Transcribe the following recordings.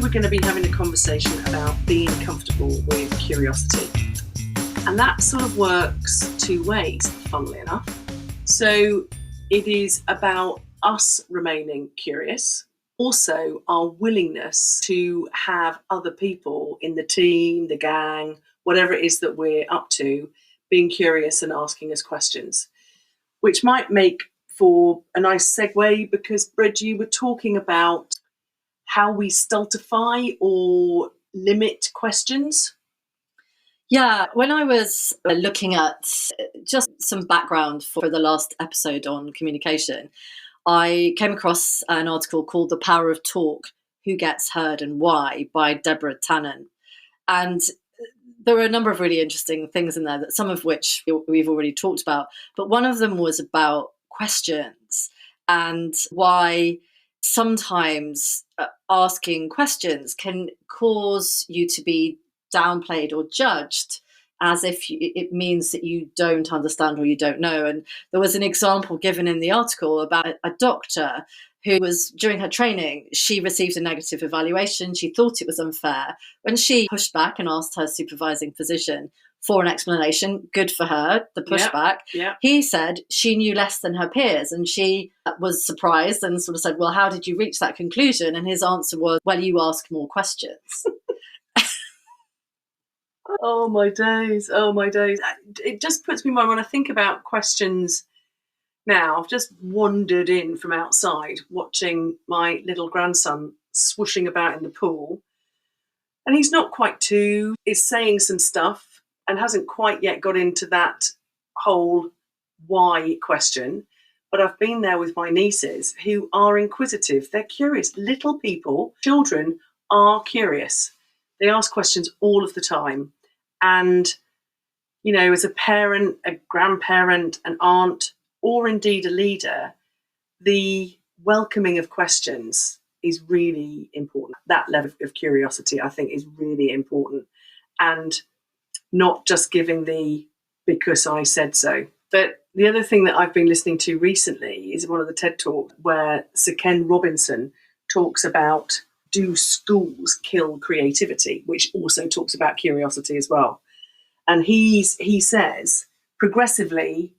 we're going to be having a conversation about being comfortable with curiosity. And that sort of works two ways, funnily enough. So it is about us remaining curious, also our willingness to have other people in the team, the gang, whatever it is that we're up to, being curious and asking us questions, which might make for a nice segue because, Brid, you were talking about how we stultify or limit questions. Yeah, when I was looking at just some background for the last episode on communication, I came across an article called The Power of Talk, Who Gets Heard and Why by Deborah Tannen. And there were a number of really interesting things in there, that some of which we've already talked about. But one of them was about questions and why sometimes asking questions can cause you to be downplayed or judged as if it means that you don't understand or you don't know. And there was an example given in the article about a doctor who was, during her training, she received a negative evaluation. She thought it was unfair. When she pushed back and asked her supervising physician for an explanation, good for her, the pushback, he said she knew less than her peers. And she was surprised and sort of said, well, how did you reach that conclusion? And his answer was, well, you ask more questions. Oh my days. It just puts me in mind when I think about questions now. I've just wandered in from outside watching my little grandson swooshing about in the pool. And he's not quite two, is saying some stuff and hasn't quite yet got into that whole why question. But I've been there with my nieces who are inquisitive. They're curious. Little people, children are curious. They ask questions all of the time. And, you know, as a parent, a grandparent, an aunt, or indeed a leader, the welcoming of questions is really important. That level of curiosity, I think, is really important. And not just giving the because I said so. But the other thing that I've been listening to recently is one of the TED Talks where Sir Ken Robinson talks about, do schools kill creativity, which also talks about curiosity as well. And he says, progressively,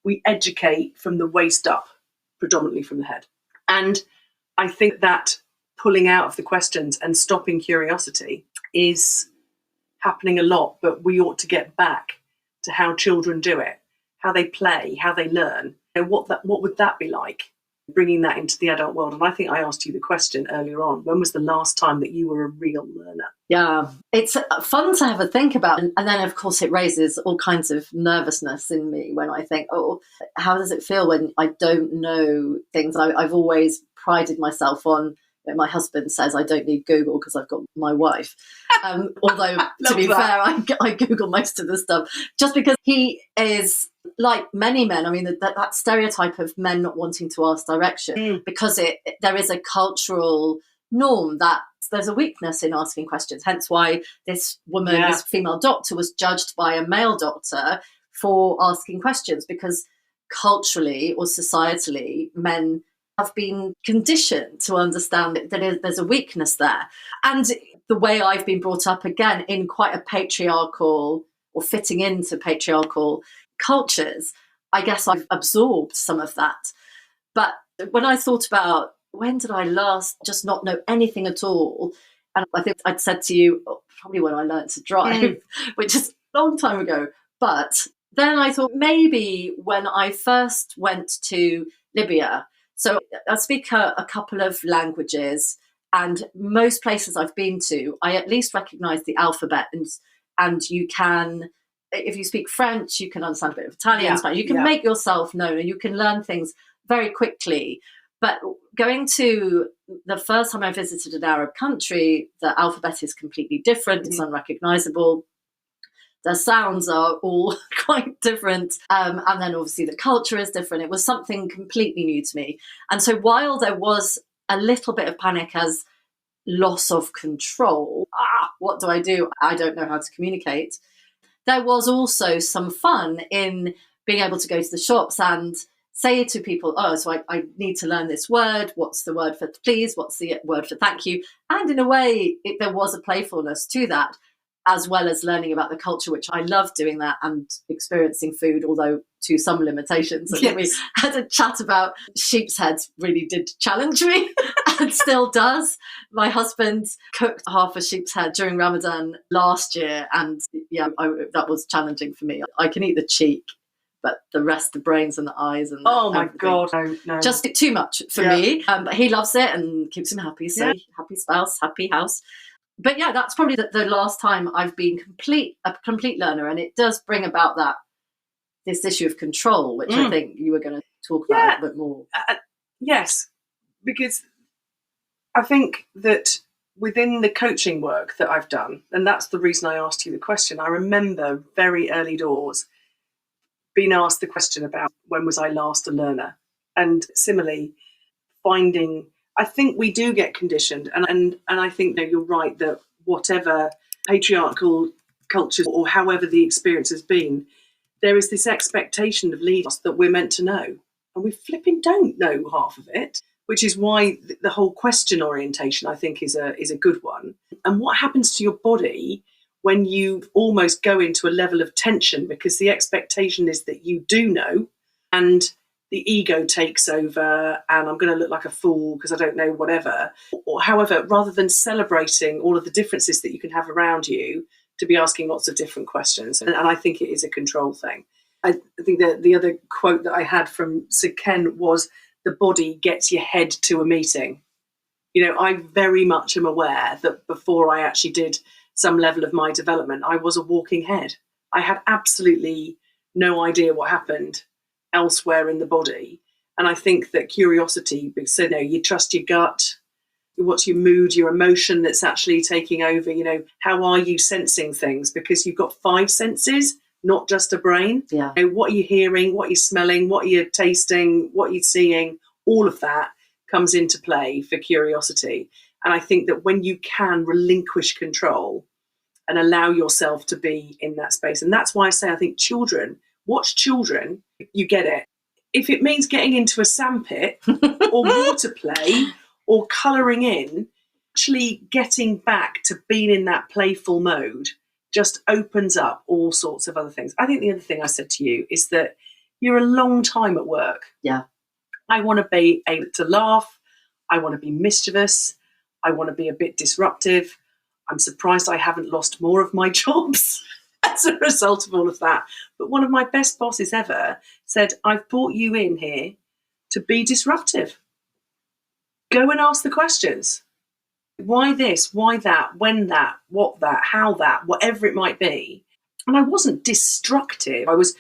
we educate from the waist up, predominantly from the head. And I think that pulling out of the questions and stopping curiosity is happening a lot, but we ought to get back to how children do it, how they play, how they learn. You know, what would that be like? Bringing that into the adult world. And I think I asked you the question earlier on, when was the last time that you were a real learner? Yeah, it's fun to have a think about. And then, of course, it raises all kinds of nervousness in me when I think, oh, how does it feel when I don't know things? I've always prided myself on, my husband says I don't need Google because I've got my wife. Although, to be fair, I Google most of the stuff just because he is like many men. I mean, that stereotype of men not wanting to ask direction, because there is a cultural norm that there's a weakness in asking questions. Hence why this woman, this female doctor, was judged by a male doctor for asking questions, because culturally or societally, men have been conditioned to understand that there's a weakness there. And the way I've been brought up, again, in quite a patriarchal, or fitting into patriarchal cultures, I guess I've absorbed some of that. But when I thought about, when did I last just not know anything at all? And I think I'd said to you, probably when I learned to drive, which is a long time ago. But then I thought maybe when I first went to Libya. So I speak a couple of languages, and most places I've been to, I at least recognise the alphabet. And you can, if you speak French, you can understand a bit of Italian, Spanish. You can make yourself known, and you can learn things very quickly. But going to the first time I visited an Arab country, the alphabet is completely different. It's unrecognisable. The sounds are all quite different. And then obviously the culture is different. It was something completely new to me. And so while there was a little bit of panic as loss of control, what do? I don't know how to communicate. There was also some fun in being able to go to the shops and say to people, oh, so I need to learn this word. What's the word for please? What's the word for thank you? And in a way, there was a playfulness to that, as well as learning about the culture, which I love doing that, and experiencing food, although to some limitations. And we had a chat about sheep's heads, really did challenge me and still does. My husband cooked half a sheep's head during Ramadan last year, and that was challenging for me. I can eat the cheek, but the rest, the brains and the eyes and my God, no. Just too much for me. But he loves it and keeps him happy. So happy spouse, happy house. But yeah, that's probably the last time I've been a complete learner, and it does bring about this issue of control, which I think you were going to talk about a little bit more. Yes, because I think that within the coaching work that I've done, and that's the reason I asked you the question, I remember very early doors being asked the question about when was I last a learner, and similarly finding. I think we do get conditioned, and I think that you're right that whatever patriarchal culture or however the experience has been, there is this expectation of leaders that we're meant to know, and we flipping don't know half of it, which is why the whole question orientation, I think, is a good one. And what happens to your body when you almost go into a level of tension because the expectation is that you do know, and the ego takes over, and I'm going to look like a fool because I don't know whatever. Or however, rather than celebrating all of the differences that you can have around you, to be asking lots of different questions. And I think it is a control thing. I think that the other quote that I had from Sir Ken was, the body gets your head to a meeting. I very much am aware that before I actually did some level of my development, I was a walking head. I had absolutely no idea what happened elsewhere in the body. And I think that curiosity, so you trust your gut, what's your mood, your emotion that's actually taking over, how are you sensing things? Because you've got 5 senses, not just a brain. Yeah. What are you hearing, what are you smelling, what are you tasting, what are you seeing, all of that comes into play for curiosity. And I think that when you can relinquish control and allow yourself to be in that space, and that's why I say I think watch children, you get it. If it means getting into a sandpit or water play or colouring in, actually getting back to being in that playful mode just opens up all sorts of other things. I think the other thing I said to you is that you're a long time at work. Yeah. I want to be able to laugh. I want to be mischievous. I want to be a bit disruptive. I'm surprised I haven't lost more of my jobs as a result of all of that. But one of my best bosses ever said, I've brought you in here to be disruptive. Go and ask the questions. Why this? Why that? When that? What that? How that? Whatever it might be. And I wasn't destructive. I was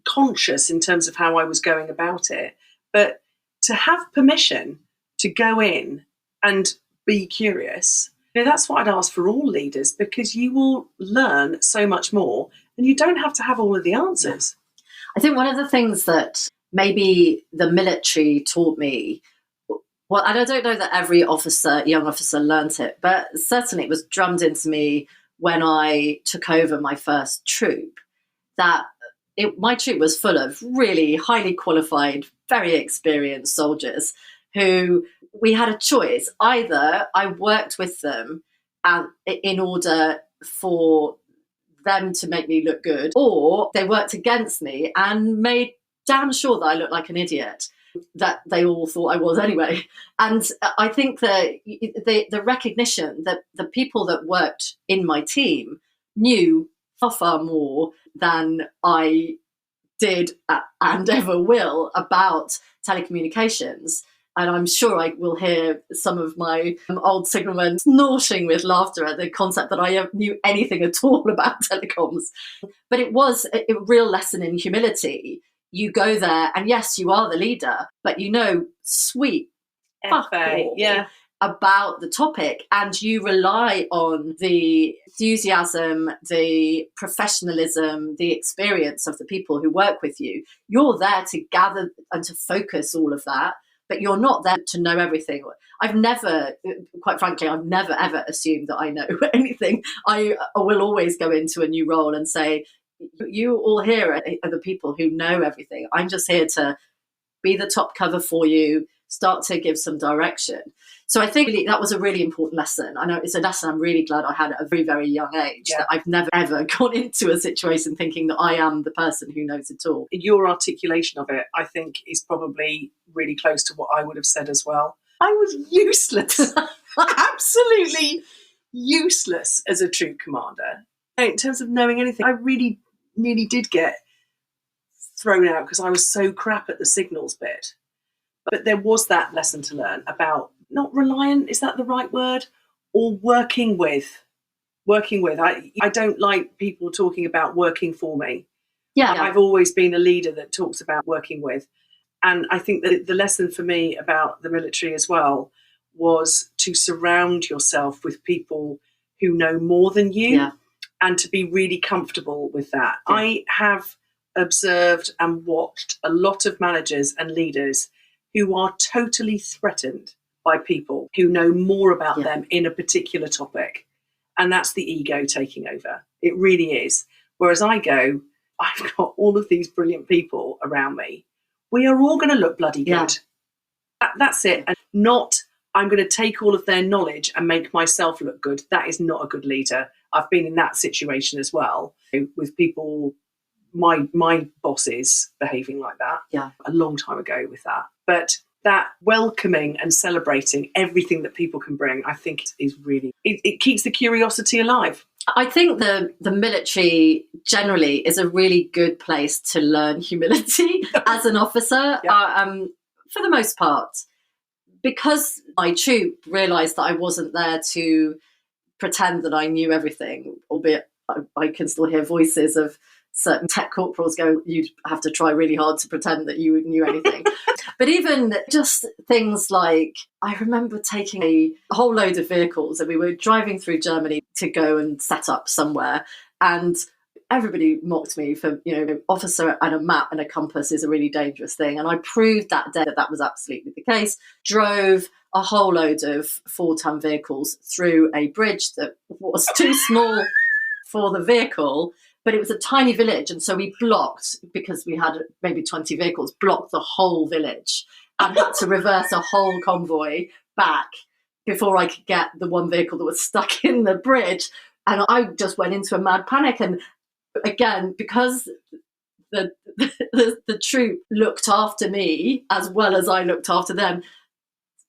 conscious in terms of how I was going about it. But to have permission to go in and be curious, that's what I'd ask for all leaders, because you will learn so much more and you don't have to have all of the answers. I think one of the things that maybe the military taught me, well, and I don't know that every young officer learnt it, but certainly it was drummed into me when I took over my first troop, that my troop was full of really highly qualified, very experienced soldiers who we had a choice. Either I worked with them in order for them to make me look good, or they worked against me and made damn sure that I looked like an idiot, that they all thought I was anyway. And I think that the recognition that the people that worked in my team knew far, far more than I did and ever will about telecommunications. And I'm sure I will hear some of my old signalmen snorting with laughter at the concept that I knew anything at all about telecoms. But it was a real lesson in humility. You go there, and yes, you are the leader, but sweet fuck all about the topic, and you rely on the enthusiasm, the professionalism, the experience of the people who work with you. You're there to gather and to focus all of that, but you're not there to know everything. Quite frankly, I've never ever assumed that I know anything. I will always go into a new role and say, you all here are the people who know everything. I'm just here to be the top cover for you, start to give some direction. So I think really, that was a really important lesson. I know it's a lesson I'm really glad I had at a very, very young age, that I've never, ever gone into a situation thinking that I am the person who knows it all. Your articulation of it, I think, is probably really close to what I would have said as well. I was useless, absolutely useless as a troop commander. In terms of knowing anything, I really nearly did get thrown out because I was so crap at the signals bit. But there was that lesson to learn about not reliant, is that the right word? Or working with. I don't like people talking about working for me. Yeah. I've always been a leader that talks about working with. And I think that the lesson for me about the military as well was to surround yourself with people who know more than you and to be really comfortable with that. Yeah. I have observed and watched a lot of managers and leaders who are totally threatened by people who know more about them in a particular topic. And that's the ego taking over. It really is. Whereas I've got all of these brilliant people around me. We are all going to look bloody good. That's it. And not, I'm going to take all of their knowledge and make myself look good. That is not a good leader. I've been in that situation as well with people, my bosses behaving like that a long time ago with that. But that welcoming and celebrating everything that people can bring, I think is really, it keeps the curiosity alive. I think the military generally is a really good place to learn humility as an officer, for the most part. Because my troop realised that I wasn't there to pretend that I knew everything, albeit I can still hear voices of certain tech corporals go, you'd have to try really hard to pretend that you knew anything. But even just things like, I remember taking a whole load of vehicles and we were driving through Germany to go and set up somewhere. And everybody mocked me for, officer and a map and a compass is a really dangerous thing. And I proved that day that that was absolutely the case. Drove a whole load of 4-ton vehicles through a bridge that was too small for the vehicle, but it was a tiny village. And so we blocked, because we had maybe 20 vehicles, blocked the whole village and had to reverse a whole convoy back before I could get the one vehicle that was stuck in the bridge. And I just went into a mad panic. And again, because the troop looked after me as well as I looked after them,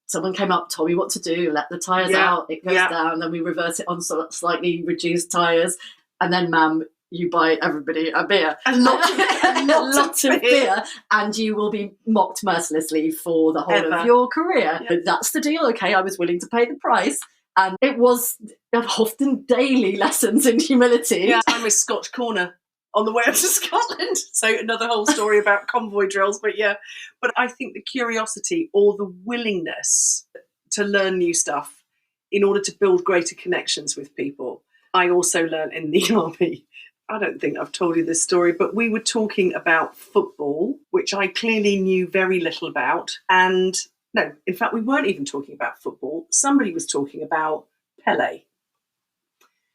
someone came up, told me what to do, let the tyres out, it goes down, then we reverse it on slightly reduced tyres, and then, ma'am, you buy everybody a beer. A lot of beer, and you will be mocked mercilessly for the whole of your career. Yeah. But that's the deal. Okay, I was willing to pay the price. And it was often daily lessons in humility. Yeah, I'm with Scotch Corner on the way up to Scotland. So another whole story about convoy drills. But I think the curiosity or the willingness to learn new stuff in order to build greater connections with people. I also learned in the army, I don't think I've told you this story, but we were talking about football, which I clearly knew very little about. And no, in fact, we weren't even talking about football. Somebody was talking about Pele.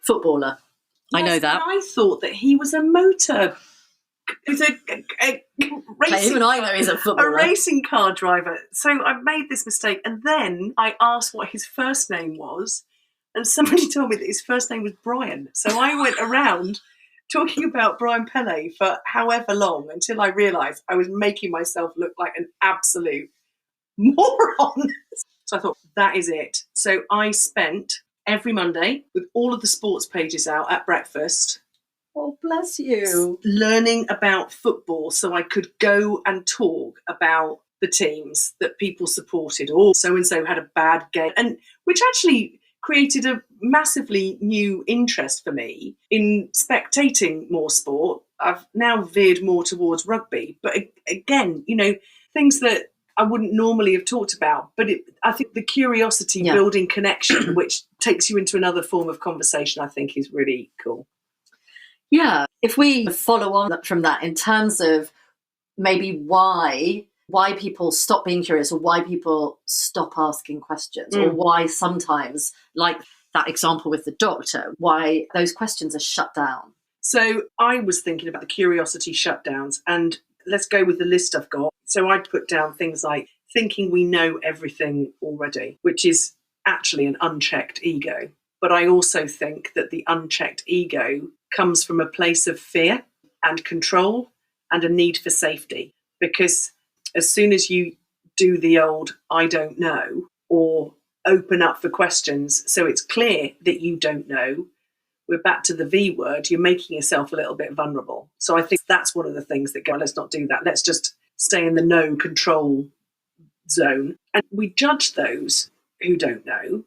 Footballer. Yes, I know that. I thought that he was a motor. He was a racing. Even I know he's a footballer. A racing car driver. So I made this mistake. And then I asked what his first name was. And somebody told me that his first name was Brian. So I went around talking about Brian Pele for however long until I realised I was making myself look like an absolute moron. So I thought, that is it. So I spent every Monday with all of the sports pages out at breakfast. Oh, bless you. Learning about football so I could go and talk about the teams that people supported, or so-and-so had a bad game, and which actually created a massively new interest for me in spectating more sport. I've now veered more towards rugby, but again, things that I wouldn't normally have talked about, but I think the curiosity building connection, which takes you into another form of conversation, I think is really cool. Yeah. If we follow on from that in terms of maybe why people stop being curious, or why people stop asking questions, or why sometimes, like that example with the doctor, why those questions are shut down. So I was thinking about the curiosity shutdowns, and let's go with the list I've got. So I'd put down things like thinking we know everything already, which is actually an unchecked ego. But I also think that the unchecked ego comes from a place of fear and control and a need for safety. Because as soon as you do the old I don't know, or open up for questions so it's clear that you don't know, we're back to the V word, you're making yourself a little bit vulnerable. So I think that's one of the things that go, let's not do that. Let's just stay in the no control zone. And we judge those who don't know,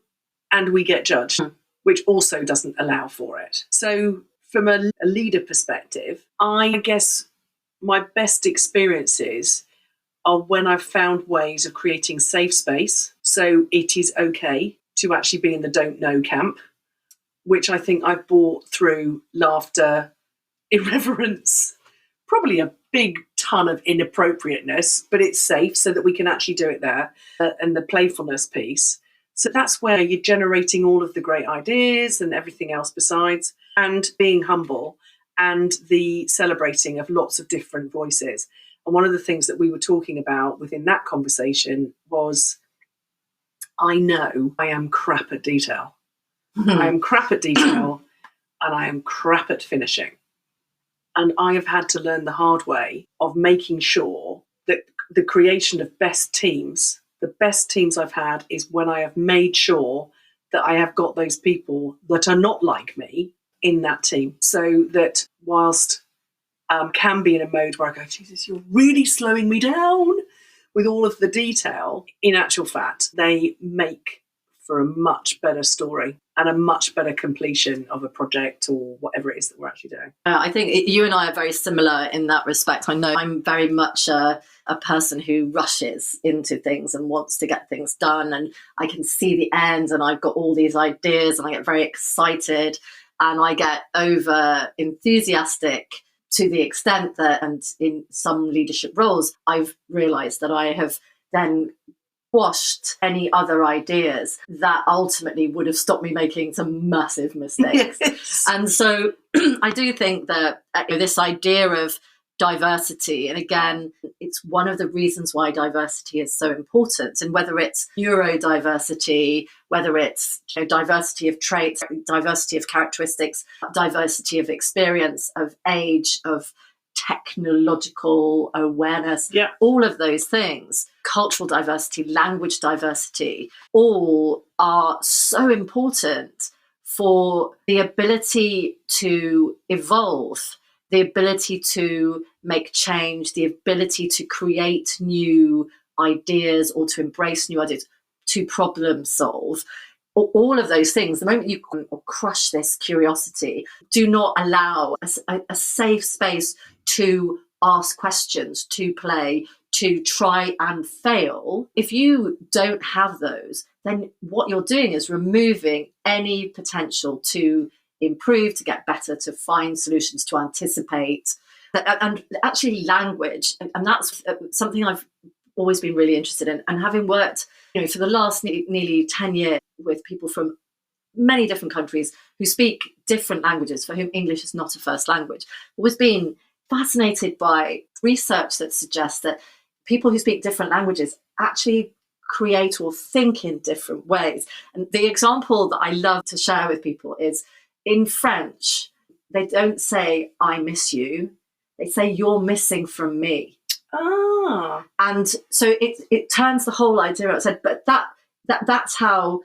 and we get judged, which also doesn't allow for it. So from a leader perspective, I guess my best experiences are when I've found ways of creating safe space. So it is okay to actually be in the don't know camp, which I think I've brought through laughter, irreverence, probably a big ton of inappropriateness, but it's safe so that we can actually do it there, and the playfulness piece. So that's where you're generating all of the great ideas and everything else besides, and being humble and the celebrating of lots of different voices. And one of the things that we were talking about within that conversation was, I know I am crap at detail. I am crap at detail and I am crap at finishing. And I have had to learn the hard way of making sure that the creation of best teams, the best teams I've had is when I have made sure that I have got those people that are not like me in that team. So that whilst can be in a mode where I go, Jesus, you're really slowing me down with all of the detail, in actual fact, they make for a much better story and a much better completion of a project or whatever it is that we're actually doing. I think you and I are very similar in that respect. I know I'm very much a person who rushes into things and wants to get things done, and I can see the end and I've got all these ideas and I get very excited and I get over enthusiastic to the extent that, and in some leadership roles, I've realised that I have then quashed any other ideas that ultimately would have stopped me making some massive mistakes. Yes. And so I do think that this idea of diversity, and again, it's one of the reasons why diversity is so important. And whether it's neurodiversity, whether it's diversity of traits, diversity of characteristics, diversity of experience, of age, of technological awareness, all of those things, cultural diversity, language diversity, all are so important for the ability to evolve, the ability to make change, the ability to create new ideas or to embrace new ideas, to problem solve. All of those things, the moment you crush this curiosity, do not allow a safe space to ask questions, to play, to try and fail. If you don't have those, then what you're doing is removing any potential to improve, to get better, to find solutions, to anticipate. And actually language, and that's something I've always been really interested in. And having worked for the last nearly 10 years with people from many different countries who speak different languages, for whom English is not a first language, always been fascinated by research that suggests that people who speak different languages actually create or think in different ways. And the example that I love to share with people is, in French, they don't say, I miss you. They say, you're missing from me. Ah. And so it turns the whole idea outside. But that's how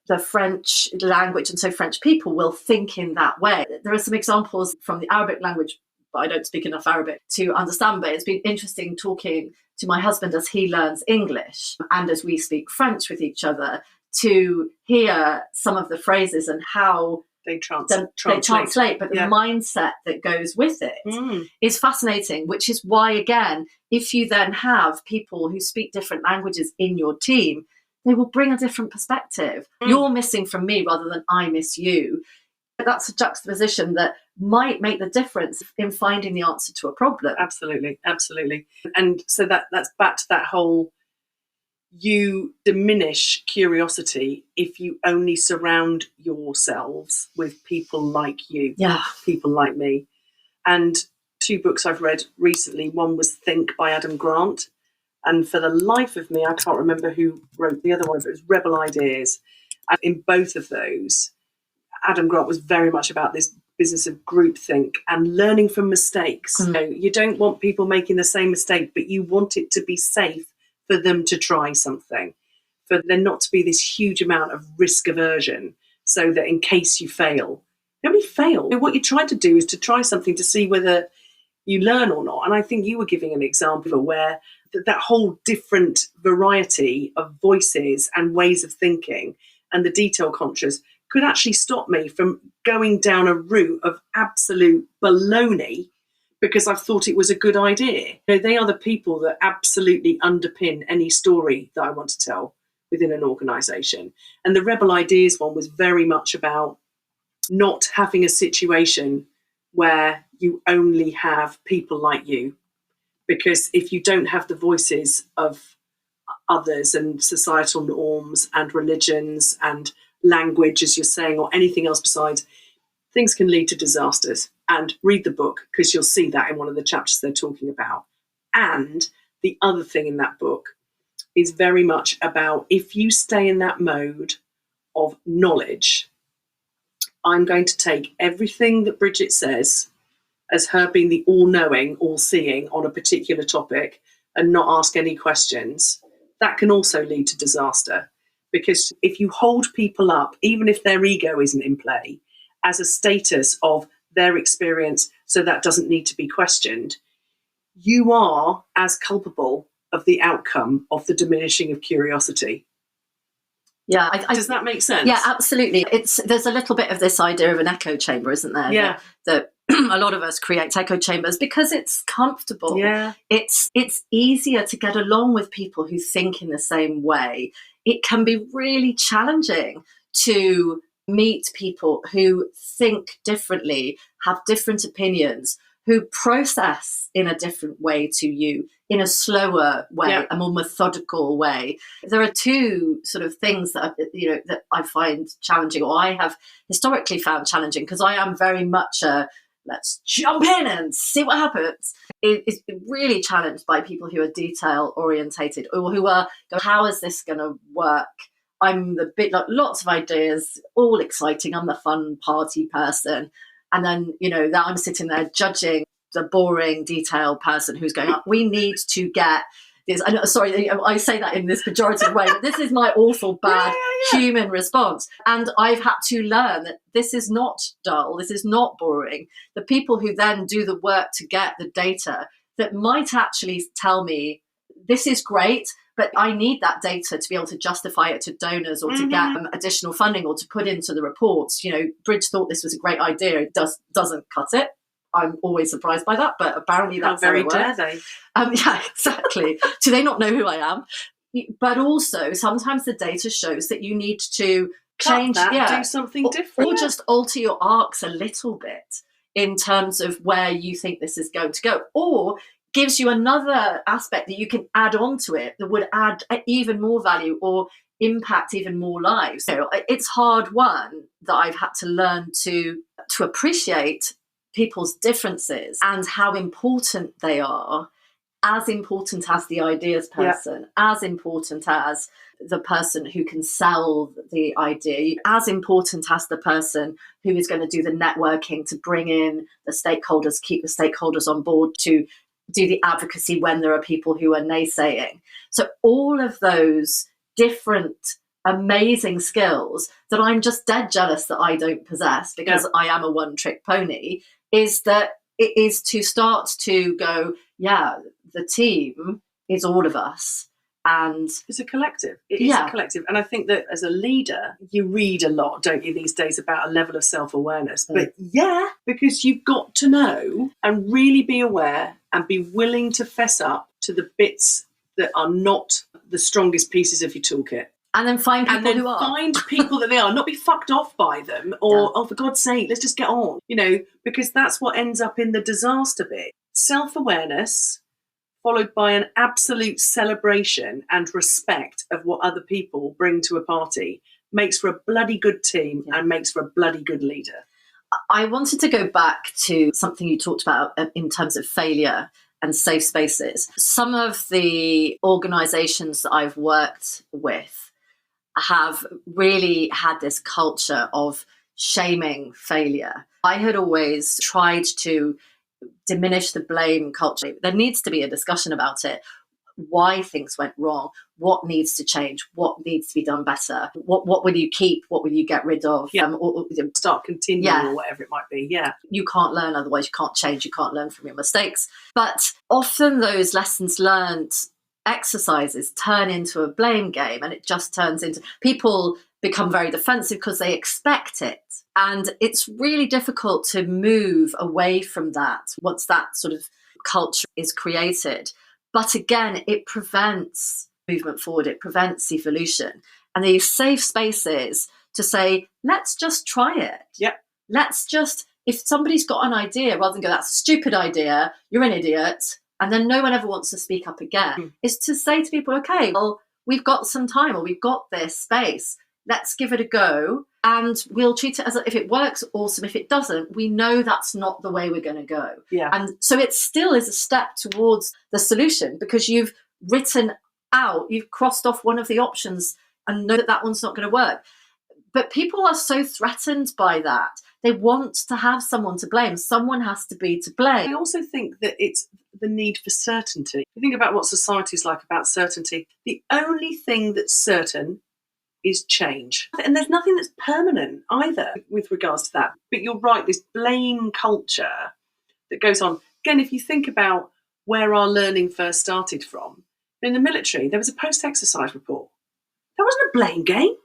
the French language, and so French people will think in that way. There are some examples from the Arabic language, but I don't speak enough Arabic to understand. But it's been interesting talking to my husband as he learns English and as we speak French with each other, to hear some of the phrases and how they translate, but the mindset that goes with it is fascinating, which is why, again, if you then have people who speak different languages in your team, they will bring a different perspective. You're missing from me rather than I miss you. That's a juxtaposition that might make the difference in finding the answer to a problem. Absolutely. And so that's back to that whole, you diminish curiosity if you only surround yourselves with people like you, people like me. And 2 books I've read recently. One was Think by Adam Grant. And for the life of me, I can't remember who wrote the other one, but it was Rebel Ideas. And in both of those, Adam Grant was very much about this business of groupthink and learning from mistakes. You don't want people making the same mistake, but you want it to be safe for them to try something, for there not to be this huge amount of risk aversion, so that in case you fail, nobody fail. What you're trying to do is to try something to see whether you learn or not. And I think you were giving an example where that whole different variety of voices and ways of thinking and the detail conscious could actually stop me from going down a route of absolute baloney because I thought it was a good idea. They are the people that absolutely underpin any story that I want to tell within an organisation. And the Rebel Ideas one was very much about not having a situation where you only have people like you. Because if you don't have the voices of others and societal norms and religions and language, as you're saying, or anything else besides, things can lead to disasters. And read the book, because you'll see that in one of the chapters they're talking about. And the other thing in that book is very much about, if you stay in that mode of knowledge, I'm going to take everything that Bridget says as her being the all-knowing, all-seeing on a particular topic and not ask any questions. That can also lead to disaster. Because if you hold people up, even if their ego isn't in play, as a status of their experience, so that doesn't need to be questioned, you are as culpable of the outcome of the diminishing of curiosity. Yeah, does that make sense? Yeah, absolutely. There's a little bit of this idea of an echo chamber, isn't there? Yeah. That a lot of us create echo chambers because it's comfortable. Yeah. It's easier to get along with people who think in the same way. It can be really challenging to meet people who think differently, have different opinions, who process in a different way to you, in a slower way, a more methodical way. There are 2 sort of things that that I find challenging, or I have historically found challenging, because I am very much a let's jump in and see what happens. It is really challenged by people who are detail orientated, or who are, how is this going to work? I'm the bit, like, lots of ideas, all exciting. I'm the fun party person. And then, that I'm sitting there judging the boring detail person who's going, we need to get this. Sorry, I say that in this pejorative way, but this is my awful bad human response. And I've had to learn that this is not dull. This is not boring. The people who then do the work to get the data that might actually tell me, this is great, but I need that data to be able to justify it to donors, or to get additional funding, or to put into the reports. Bridge thought this was a great idea. It doesn't cut it. I'm always surprised by that, but apparently that's how it works. How very dare they? Yeah, exactly. Do they not know who I am? But also, sometimes the data shows that you need to change that, do something different, or just alter your arcs a little bit in terms of where you think this is going to go, or gives you another aspect that you can add on to it that would add even more value or impact even more lives. So it's hard won that I've had to learn to appreciate people's differences and how important they are, as important as the ideas person, as important as the person who can sell the idea, as important as the person who is going to do the networking to bring in the stakeholders, keep the stakeholders on board, to do the advocacy when there are people who are naysaying. So all of those different amazing skills that I'm just dead jealous that I don't possess, because I am a one-trick pony, is that it is to start to go, the team is all of us. And it's a collective. It is a collective. And I think that as a leader, you read a lot, don't you, these days, about a level of self-awareness. But because you've got to know and really be aware and be willing to fess up to the bits that are not the strongest pieces of your toolkit. And then find people who are. Find people that they are, not be fucked off by them, or, oh, for God's sake, let's just get on, because that's what ends up in the disaster bit. Self-awareness, followed by an absolute celebration and respect of what other people bring to a party, makes for a bloody good team and makes for a bloody good leader. I wanted to go back to something you talked about in terms of failure and safe spaces. Some of the organizations that I've worked with have really had this culture of shaming failure. I had always tried to diminish the blame culture. There needs to be a discussion about it. Why things went wrong, what needs to change, what needs to be done better, what will you keep, what will you get rid of, start continuing or whatever it might be. You can't learn, otherwise you can't change, you can't learn from your mistakes. But often those lessons learned exercises turn into a blame game, and it just turns into people become very defensive because they expect it, and it's really difficult to move away from that once that sort of culture is created. But again, it prevents movement forward, it prevents evolution. And these safe spaces to say, let's just try it. Yeah. Let's just, if somebody's got an idea, rather than go, that's a stupid idea, you're an idiot, and then no one ever wants to speak up again, is to say to people, okay, well, we've got some time, or we've got this space. Let's give it a go, and we'll treat it as if it works, awesome. If it doesn't, we know that's not the way we're going to go. Yeah. And so it still is a step towards the solution, because you've written out, you've crossed off one of the options and know that that one's not going to work. But people are so threatened by that. They want to have someone to blame. Someone has to be to blame. I also think that it's the need for certainty. If you think about what society's like about certainty, the only thing that's certain is change. And there's nothing that's permanent either with regards to that. But you're right, this blame culture that goes on. Again, if you think about where our learning first started from, in the military, there was a post-exercise report. That wasn't a blame game.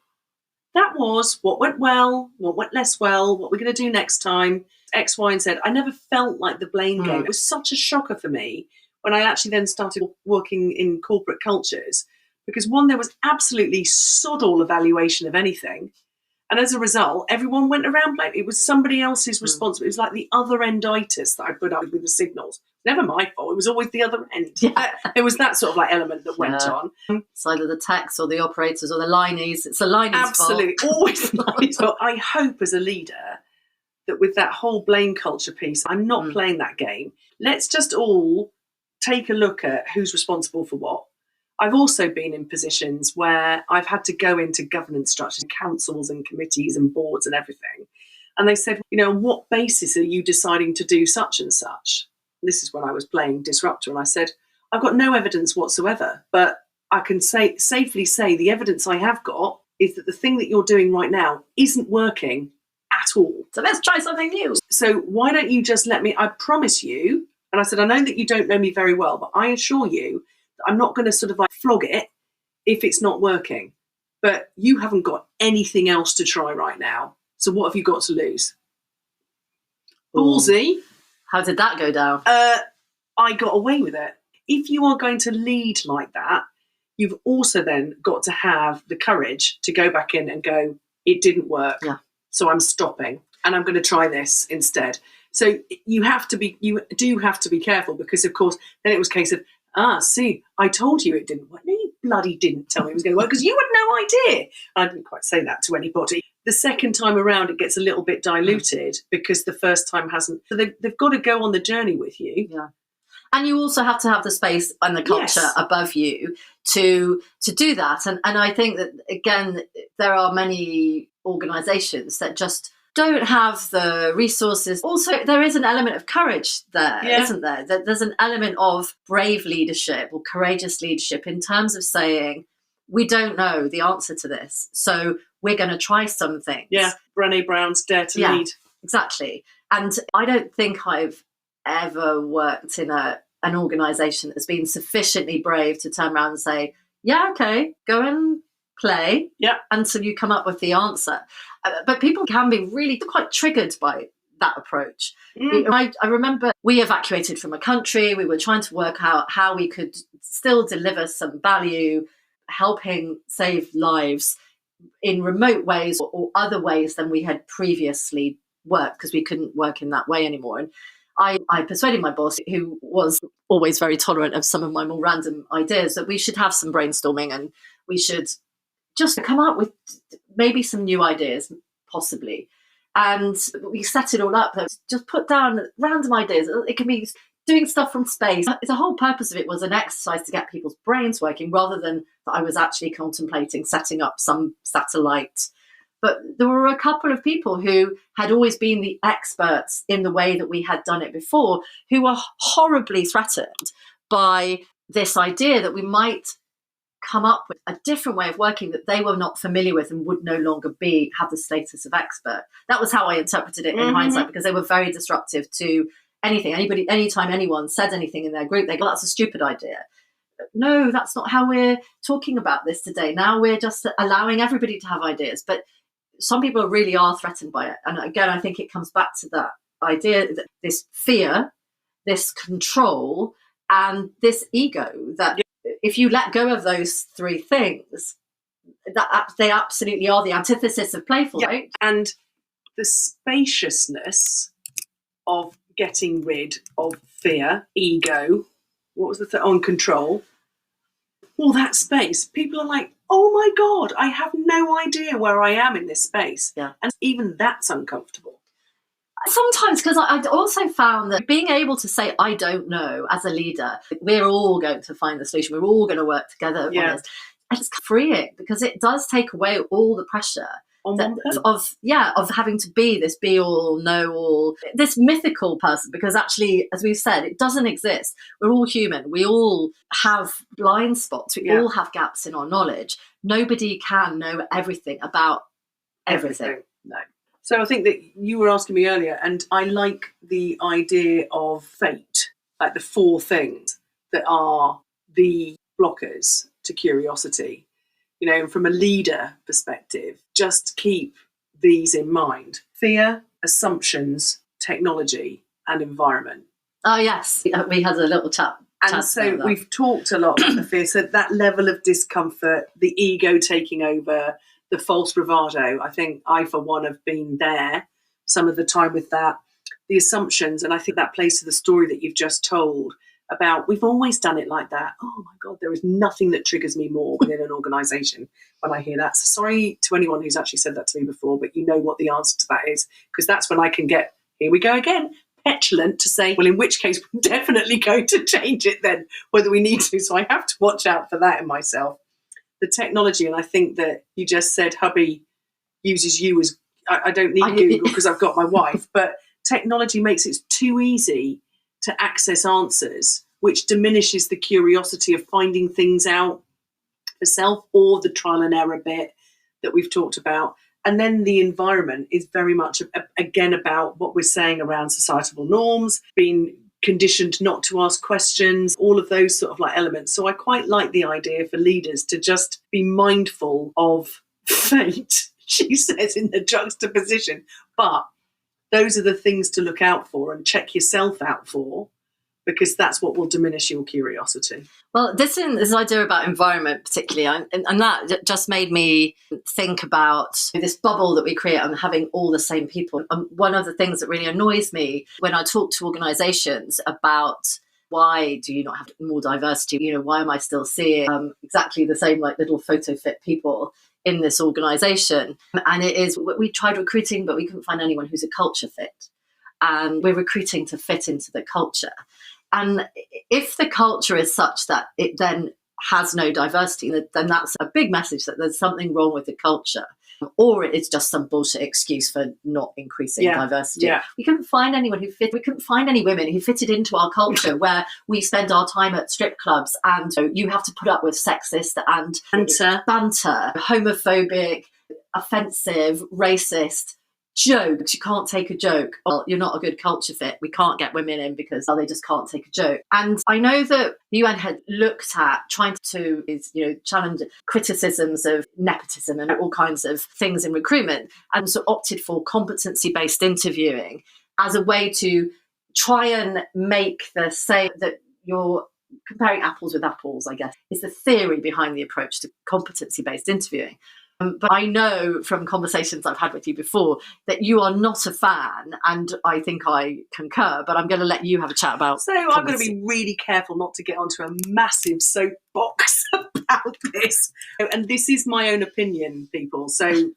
That was what went well, what went less well, what we're going to do next time, X, Y, and Z. I never felt like the blame game. It was such a shocker for me when I actually then started working in corporate cultures. Because one, there was absolutely sod all evaluation of anything. And as a result, everyone went around blaming. It was somebody else's responsibility. It was like the other enditis that I put up with the signals. Never my fault. It was always the other end. Yeah. It was that sort of like element that went on. It's either the techs or the operators or the lineys. It's the lineys' Absolutely. fault. Always the lineys' fault. I hope as a leader that with that whole blame culture piece, I'm not playing that game. Let's just all take a look at who's responsible for what. I've also been in positions where I've had to go into governance structures, councils and committees and boards and everything. And they said, on what basis are you deciding to do such and such? This is when I was playing disruptor. And I said, I've got no evidence whatsoever, but I can safely say the evidence I have got is that the thing that you're doing right now isn't working at all. So let's try something new. So why don't you just let me, I promise you, and I said, I know that you don't know me very well, but I assure you, I'm not going to sort of like flog it if it's not working. But you haven't got anything else to try right now. So what have you got to lose? Ballsy. How did that go down? I got away with it. If you are going to lead like that, you've also then got to have the courage to go back in and go, it didn't work. Yeah. So I'm stopping and I'm going to try this instead. So you do have to be careful, because of course then it was a case of, see, I told you it didn't work. No, you bloody didn't tell me it was going to work, because you had no idea. I didn't quite say that to anybody. The second time around, it gets a little bit diluted because the first time hasn't. So they've got to go on the journey with you. Yeah. And you also have to have the space and the culture above you to do that. And I think that, again, there are many organisations that just don't have the resources. Also, there is an element of courage there, isn't there? There's an element of brave leadership or courageous leadership in terms of saying, we don't know the answer to this, so we're going to try something. Yeah, Brené Brown's Dare to Lead. Exactly. And I don't think I've ever worked in an organisation that's been sufficiently brave to turn around and say, yeah, okay, go and play until you come up with the answer. But people can be really quite triggered by that approach. I remember we evacuated from a country. We were trying to work out how we could still deliver some value, helping save lives in remote ways or other ways than we had previously worked, because we couldn't work in that way anymore. And I persuaded my boss, who was always very tolerant of some of my more random ideas, that we should have some brainstorming and we should just come up with maybe some new ideas, possibly. And we set it all up. Just put down random ideas. It can be doing stuff from space. The whole purpose of it was an exercise to get people's brains working, rather than that I was actually contemplating setting up some satellite. But there were a couple of people who had always been the experts in the way that we had done it before, who were horribly threatened by this idea that we might come up with a different way of working that they were not familiar with and would no longer have the status of expert. That was how I interpreted it in hindsight, because they were very disruptive to anything. Anytime anyone said anything in their group, they go, that's a stupid idea. No, that's not how we're talking about this today. Now we're just allowing everybody to have ideas. But some people really are threatened by it. And again, I think it comes back to that idea that this fear, this control, and this ego, that if you let go of those three things, that they absolutely are the antithesis of playful, right? And the spaciousness of getting rid of fear, ego, what was the on control, all that space. People are like, oh my God, I have no idea where I am in this space. Yeah. And even that's uncomfortable. Sometimes, because I also found that being able to say, I don't know, as a leader, we're all going to find the solution. We're all going to work together on this. And it's freeing, because it does take away all the pressure of having to be this be all, know all, this mythical person. Because actually, as we've said, it doesn't exist. We're all human. We all have blind spots. We all have gaps in our knowledge. Nobody can know everything about everything. No. So I think that you were asking me earlier, and I like the idea of fate, like the four things that are the blockers to curiosity. You know, from a leader perspective, just keep these in mind: fear, assumptions, technology, and environment. Oh, yes. We had a little chat. And so we've talked a lot about the fear. So that level of discomfort, the ego taking over, the false bravado. I think I, for one, have been there some of the time with that. The assumptions, and I think that plays to the story that you've just told about we've always done it like that. Oh my God, there is nothing that triggers me more within an organisation when I hear that. So sorry to anyone who's actually said that to me before, but you know what the answer to that is, because that's when I can get, here we go again, petulant to say, well, in which case we're definitely going to change it then, whether we need to. So I have to watch out for that in myself. The technology, and I think that you just said hubby uses you as, I don't need Google because I've got my wife, but technology makes it too easy to access answers, which diminishes the curiosity of finding things out for self, or the trial and error bit that we've talked about. And then the environment is very much, again, about what we're saying around societal norms, being conditioned not to ask questions, all of those sort of like elements. So I quite like the idea for leaders to just be mindful of fate, she says, in the juxtaposition. But those are the things to look out for and check yourself out for, because that's what will diminish your curiosity. Well, this idea about environment particularly, and that just made me think about this bubble that we create and having all the same people. And one of the things that really annoys me when I talk to organisations about why do you not have more diversity? You know, why am I still seeing exactly the same like little photo fit people in this organisation? And it is, we tried recruiting, but we couldn't find anyone who's a culture fit. And we're recruiting to fit into the culture. And if the culture is such that it then has no diversity, then that's a big message that there's something wrong with the culture, or it's just some bullshit excuse for not increasing diversity. Yeah. We couldn't find anyone who fit. We couldn't find any women who fitted into our culture, where we spend our time at strip clubs and you have to put up with sexist and banter, homophobic, offensive, racist jokes. You can't take a joke. Well, you're not a good culture fit. We can't get women in because they just can't take a joke. And I know that the UN had looked at trying to challenge criticisms of nepotism and all kinds of things in recruitment, and so opted for competency-based interviewing as a way to try and make the say that you're comparing apples with apples, I guess, is the theory behind the approach to competency-based interviewing. But I know from conversations I've had with you before that you are not a fan, and I think I concur, but I'm going to let you have a chat about I'm going to be really careful not to get onto a massive soapbox about this. And this is my own opinion, people. So,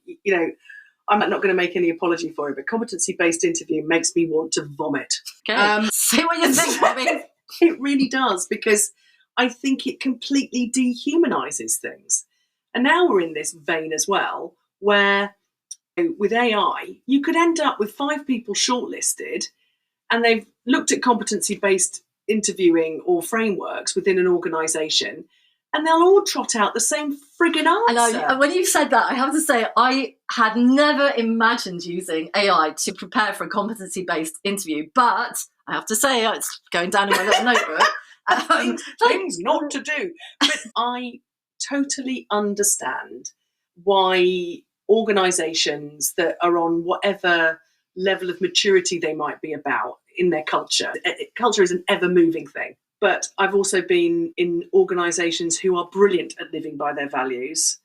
I'm not going to make any apology for it, but competency-based interviewing makes me want to vomit. Okay. Say what you think, Bobby. It really does, because I think it completely dehumanises things. And now we're in this vein as well, where with AI, you could end up with 5 people shortlisted, and they've looked at competency-based interviewing or frameworks within an organisation, and they'll all trot out the same frigging answer. And when you said that, I have to say, I had never imagined using AI to prepare for a competency-based interview, but I have to say, it's going down in my little notebook. Things not to do. But I totally understand why organisations that are on whatever level of maturity they might be about in their culture. Culture is an ever-moving thing. But I've also been in organisations who are brilliant at living by their values,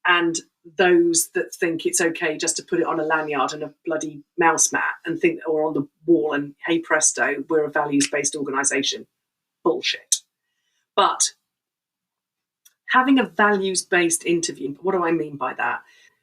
and those that think it's okay just to put it on a lanyard and a bloody mouse mat and think, or on the wall, and hey presto, we're a values-based organisation. Bullshit. But having a values-based interview, what do I mean by that?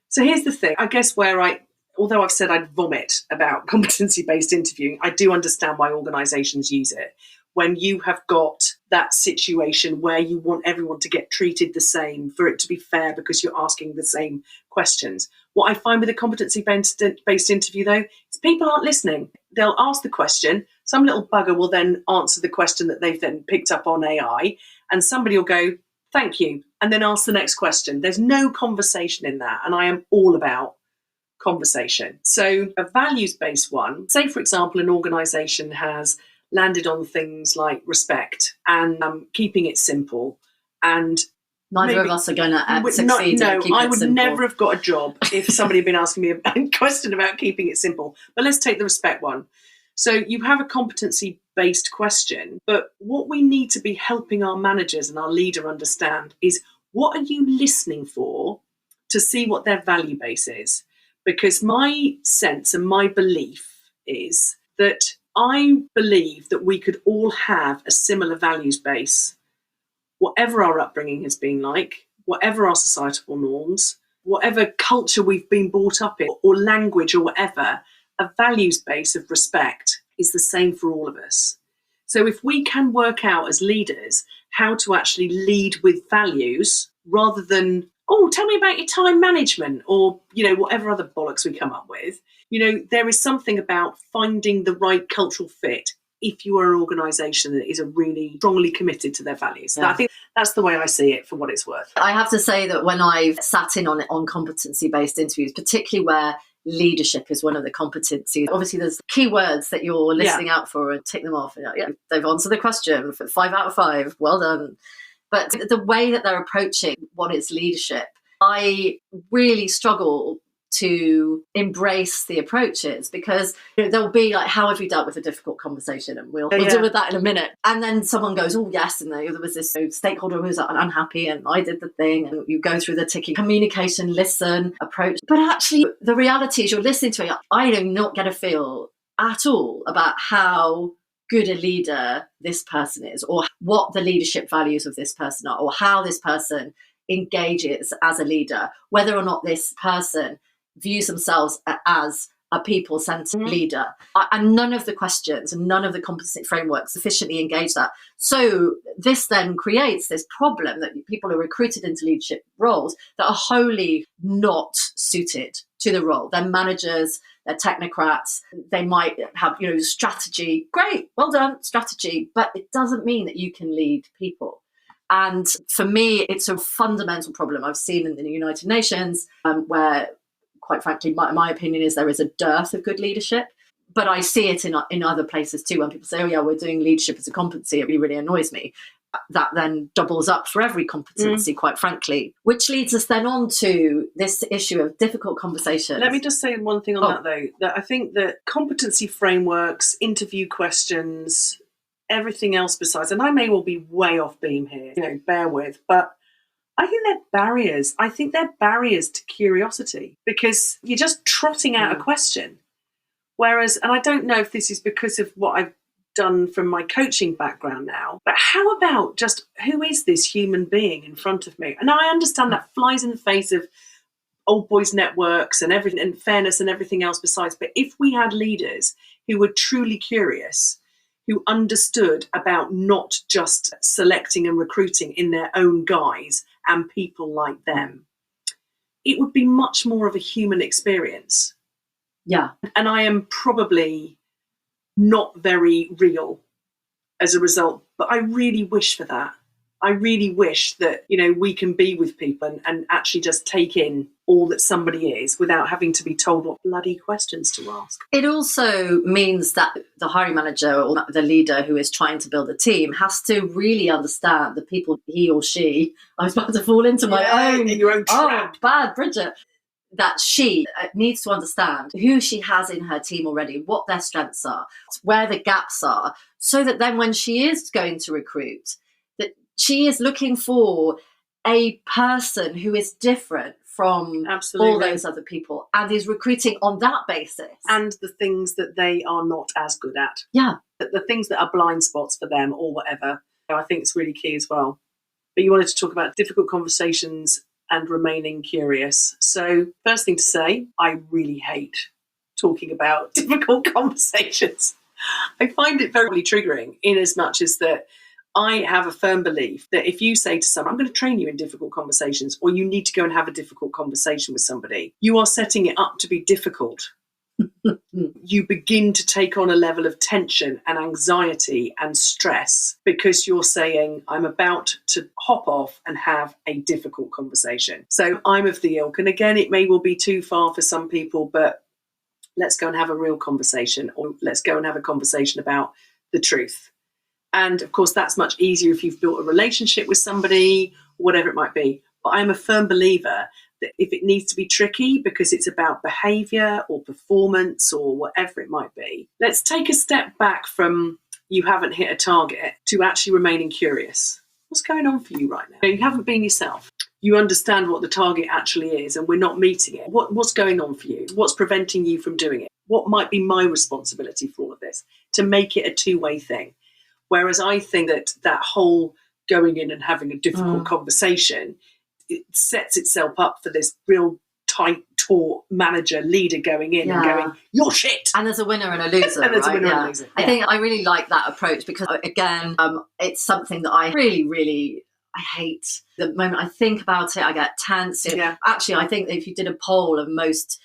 So here's the thing. I guess although I've said I'd vomit about competency-based interviewing, I do understand why organisations use it. When you have got that situation where you want everyone to get treated the same, for it to be fair because you're asking the same questions. What I find with a competency-based interview, though, is people aren't listening. They'll ask the question, some little bugger will then answer the question that they've then picked up on AI, and somebody will go, thank you, and then ask the next question. There's no conversation in that, and I am all about conversation. So a values-based one, say, for example, an organisation has landed on things like respect and keeping it simple. And neither of us are going to succeed. I would never have got a job if somebody had been asking me a question about keeping it simple. But let's take the respect one. So you have a competency-based question, but what we need to be helping our managers and our leader understand is, what are you listening for to see what their value base is? Because my sense and my belief is that I believe that we could all have a similar values base, whatever our upbringing has been like, whatever our societal norms, whatever culture we've been brought up in, or language or whatever, a values base of respect is the same for all of us. So if we can work out as leaders how to actually lead with values rather than, oh, tell me about your time management, or, whatever other bollocks we come up with, there is something about finding the right cultural fit if you are an organisation that is really strongly committed to their values. Yeah. I think that's the way I see it, for what it's worth. I have to say that when I've sat in on competency-based interviews, particularly where leadership is one of the competencies, obviously there's keywords that you're listening out for and tick them off. Yeah, they've answered the question for 5 out of 5. Well done. But the way that they're approaching what is leadership, I really struggle to embrace the approaches, because there'll be like, how have you dealt with a difficult conversation? And we'll deal with that in a minute. And then someone goes, oh yes, and there was this stakeholder who was unhappy and I did the thing, and you go through the ticky communication, listen, approach. But actually the reality is, you're listening to it, I do not get a feel at all about how good a leader this person is, or what the leadership values of this person are, or how this person engages as a leader, whether or not this person views themselves as a people-centered leader. And none of the questions and none of the competency frameworks sufficiently engage that. So this then creates this problem that people are recruited into leadership roles that are wholly not suited to the role. They're managers, they're technocrats, they might have, strategy. Great, well done, strategy. But it doesn't mean that you can lead people. And for me, it's a fundamental problem I've seen in the United Nations, where, quite frankly, my opinion is there is a dearth of good leadership. But I see it in other places too, when people say, oh yeah, we're doing leadership as a competency. It really annoys me. That then doubles up for every competency, quite frankly, which leads us then on to this issue of difficult conversations. Let me just say one thing on that, though, that I think that competency frameworks, interview questions, everything else besides, and I may well be way off beam here, bear with, but I think they're barriers. I think they're barriers to curiosity, because you're just trotting out a question. Whereas, and I don't know if this is because of what I've done from my coaching background now, but how about just, who is this human being in front of me? And I understand that flies in the face of old boys networks and everything, and fairness and everything else besides. But if we had leaders who were truly curious, who understood about not just selecting and recruiting in their own guise and people like them, it would be much more of a human experience. Yeah. And I am probably not very real as a result, but I really wish for that. I really wish that, we can be with people and actually just take in all that somebody is without having to be told what bloody questions to ask. It also means that the hiring manager or the leader who is trying to build a team has to really understand the people he or she, I was about to fall into your own trap. Oh, bad Bridget. That she needs to understand who she has in her team already, what their strengths are, where the gaps are, so that then when she is going to recruit, that she is looking for a person who is different from all those other people and is recruiting on that basis. And the things that they are not as good at. Yeah. The things that are blind spots for them or whatever. I think it's really key as well. But you wanted to talk about difficult conversations and remaining curious. So first thing to say, I really hate talking about difficult conversations. I find it very triggering, in as much as that I have a firm belief that if you say to someone, I'm going to train you in difficult conversations, or you need to go and have a difficult conversation with somebody, you are setting it up to be difficult. You begin to take on a level of tension and anxiety and stress because you're saying, I'm about to hop off and have a difficult conversation. So I'm of the ilk, and again, it may well be too far for some people, but let's go and have a real conversation, or let's go and have a conversation about the truth. And of course, that's much easier if you've built a relationship with somebody, whatever it might be. But I'm a firm believer that if it needs to be tricky because it's about behavior or performance or whatever it might be, let's take a step back from you haven't hit a target to actually remaining curious. What's going on for you right now? You haven't been yourself. You understand what the target actually is and we're not meeting it. What's going on for you? What's preventing you from doing it? What might be my responsibility for all of this to make it a two-way thing? Whereas I think that whole going in and having a difficult conversation, it sets itself up for this real tight, taut manager, leader going in and going, you're shit. And there's a winner and a loser. And there's right? a winner and a loser. I think I really like that approach because, again, it's something that I really I hate. The moment I think about it, I get tense. Yeah. Actually, I think that if you did a poll of most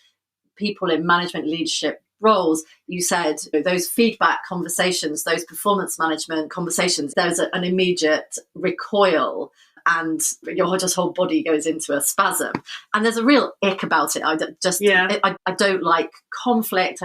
people in management leadership roles, you said those feedback conversations, those performance management conversations, there's an immediate recoil and your whole body goes into a spasm. And there's a real ick about it. I don't like conflict.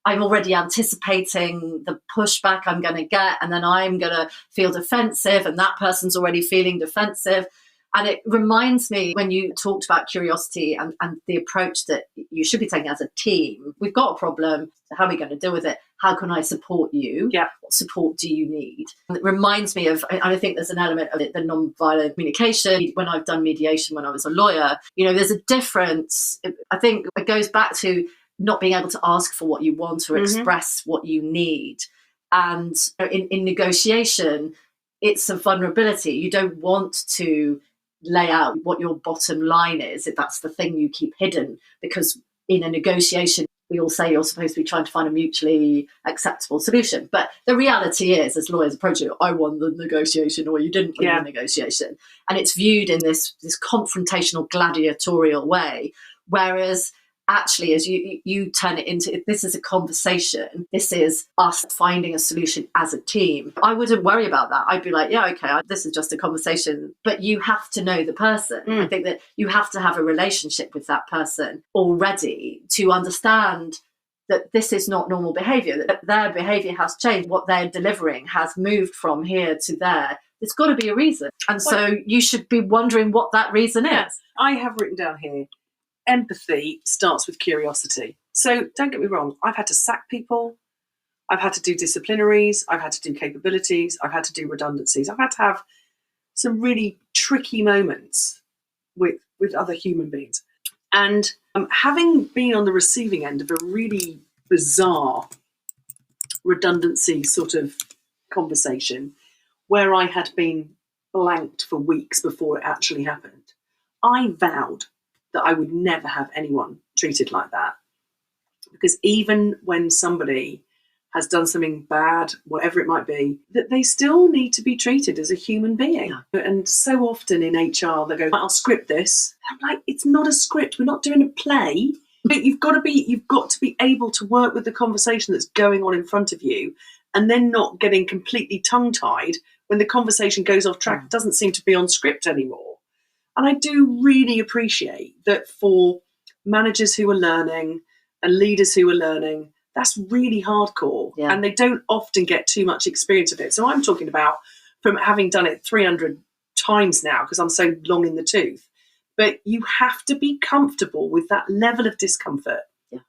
I'm already anticipating the pushback I'm going to get, and then I'm going to feel defensive, and that person's already feeling defensive. And it reminds me when you talked about curiosity and the approach that you should be taking as a team. We've got a problem. How are we going to deal with it? How can I support you? Yeah. What support do you need? And it reminds me of, I think there's an element of it, the non-violent communication. When I've done mediation when I was a lawyer, there's a difference. I think it goes back to not being able to ask for what you want or express what you need. And in negotiation, it's a vulnerability. You don't want to lay out what your bottom line is if that's the thing you keep hidden, because in a negotiation we all say you're supposed to be trying to find a mutually acceptable solution, but the reality is, as lawyers approach it, I won the negotiation or you didn't win the negotiation, and it's viewed in this confrontational gladiatorial way, whereas actually, as you turn it into, this is a conversation, this is us finding a solution as a team, I wouldn't worry about that. I'd be like, yeah, okay, this is just a conversation. But you have to know the person. I think that you have to have a relationship with that person already to understand that this is not normal behaviour, that their behaviour has changed, what they're delivering has moved from here to there. There's got to be a reason. And so you should be wondering what that reason is. I have written down here, empathy starts with curiosity. So don't get me wrong, I've had to sack people, I've had to do disciplinaries, I've had to do capabilities, I've had to do redundancies, I've had to have some really tricky moments with other human beings. And having been on the receiving end of a really bizarre redundancy sort of conversation where I had been blanked for weeks before it actually happened, I vowed that I would never have anyone treated like that. Because even when somebody has done something bad, whatever it might be, that they still need to be treated as a human being. Yeah. And so often in HR, they go, I'll script this. I'm like, it's not a script. We're not doing a play. But you've got to be able to work with the conversation that's going on in front of you, and then not getting completely tongue-tied when the conversation goes off track. It doesn't seem to be on script anymore. And I do really appreciate that for managers who are learning and leaders who are learning, that's really hardcore. Yeah. And they don't often get too much experience of it. So I'm talking about from having done it 300 times now, because I'm so long in the tooth. But you have to be comfortable with that level of discomfort. Yeah.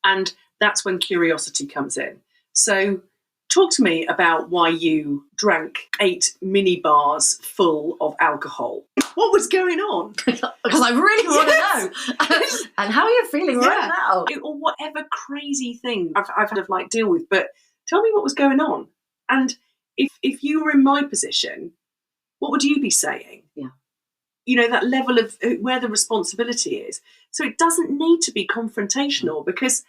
And that's when curiosity comes in. So talk to me about why you drank 8 mini bars full of alcohol. What was going on? Because I really want to know. And how are you feeling right now? Or whatever crazy thing I've had to deal with. But tell me what was going on. And if you were in my position, what would you be saying? Yeah. You know, that level of where the responsibility is. So it doesn't need to be confrontational, because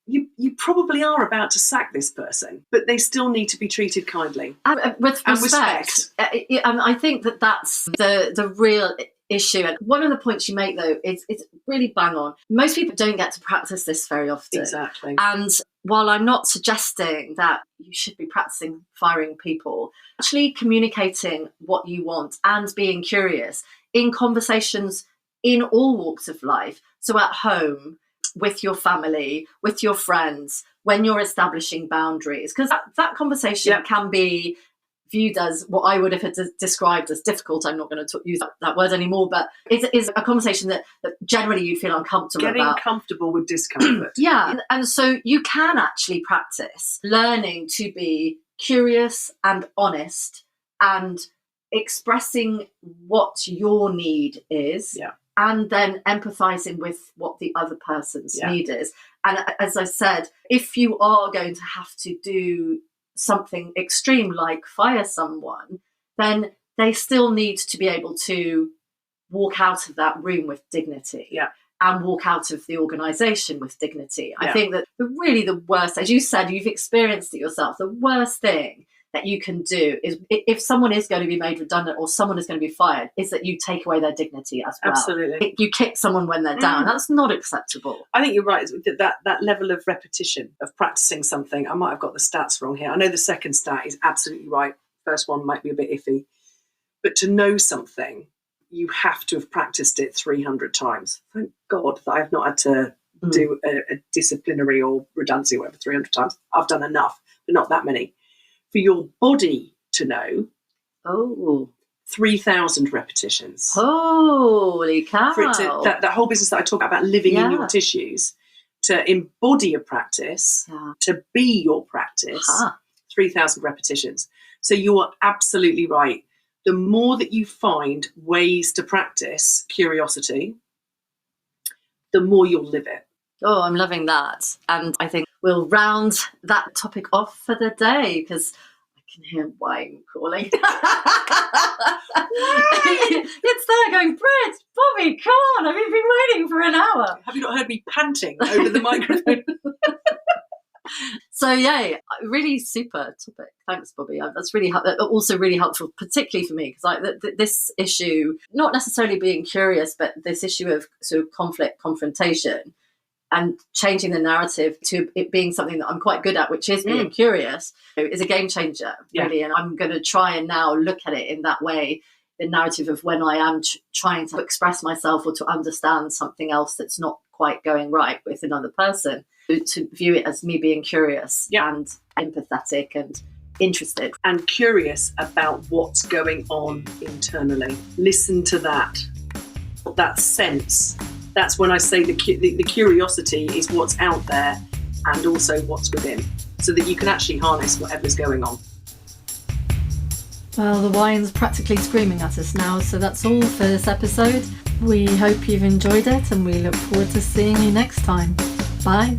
you probably are about to sack this person, but they still need to be treated kindly. With respect. I think that's the real issue. And one of the points you make, though, is it's really bang on. Most people don't get to practice this very often. Exactly. And while I'm not suggesting that you should be practicing firing people, actually communicating what you want and being curious in conversations in all walks of life. So at home, with your family, with your friends, when you're establishing boundaries, because that conversation can be viewed as what I would have described as difficult. I'm not going to use that word anymore, but it is a conversation that generally you feel uncomfortable about. Getting comfortable with discomfort. Yeah. And so you can actually practice learning to be curious and honest and expressing what your need is. Yeah. And then empathizing with what the other person's need is. And as I said, if you are going to have to do something extreme like fire someone, then they still need to be able to walk out of that room with dignity and walk out of the organization with dignity. I think that the worst, as you said, you've experienced it yourself, the worst thing that you can do is, if someone is going to be made redundant or someone is going to be fired, is that you take away their dignity as well. Absolutely. You kick someone when they're down. That's not acceptable. I think you're right. That level of repetition of practicing something, I might have got the stats wrong here. I know the second stat is absolutely right. First one might be a bit iffy. But to know something, you have to have practiced it 300 times. Thank God that I've not had to do a disciplinary or redundancy or whatever 300 times. I've done enough, but not that many. For your body to know, 3,000 repetitions. Holy cow. For it to, that whole business that I talk about living in your tissues, to embody a practice, to be your practice, 3,000 repetitions. So you are absolutely right. The more that you find ways to practice curiosity, the more you'll live it. Oh, I'm loving that. And I think we'll round that topic off for the day, because I can hear wine calling. It's there going, Britt, Bobby, come on, I've been waiting for an hour. Have you not heard me panting over the microphone? So, really super topic. Thanks, Bobby. That's really also really helpful, particularly for me, because this issue, not necessarily being curious, but this issue of sort of confrontation, and changing the narrative to it being something that I'm quite good at, which is being curious, is a game changer, really. And I'm going to try and now look at it in that way, the narrative of when I am trying to express myself or to understand something else that's not quite going right with another person, to view it as me being curious and empathetic and interested. And curious about what's going on internally. Listen to that sense. That's when I say the curiosity is what's out there and also what's within, so that you can actually harness whatever's going on. Well, the wine's practically screaming at us now, so that's all for this episode. We hope you've enjoyed it, and we look forward to seeing you next time. Bye.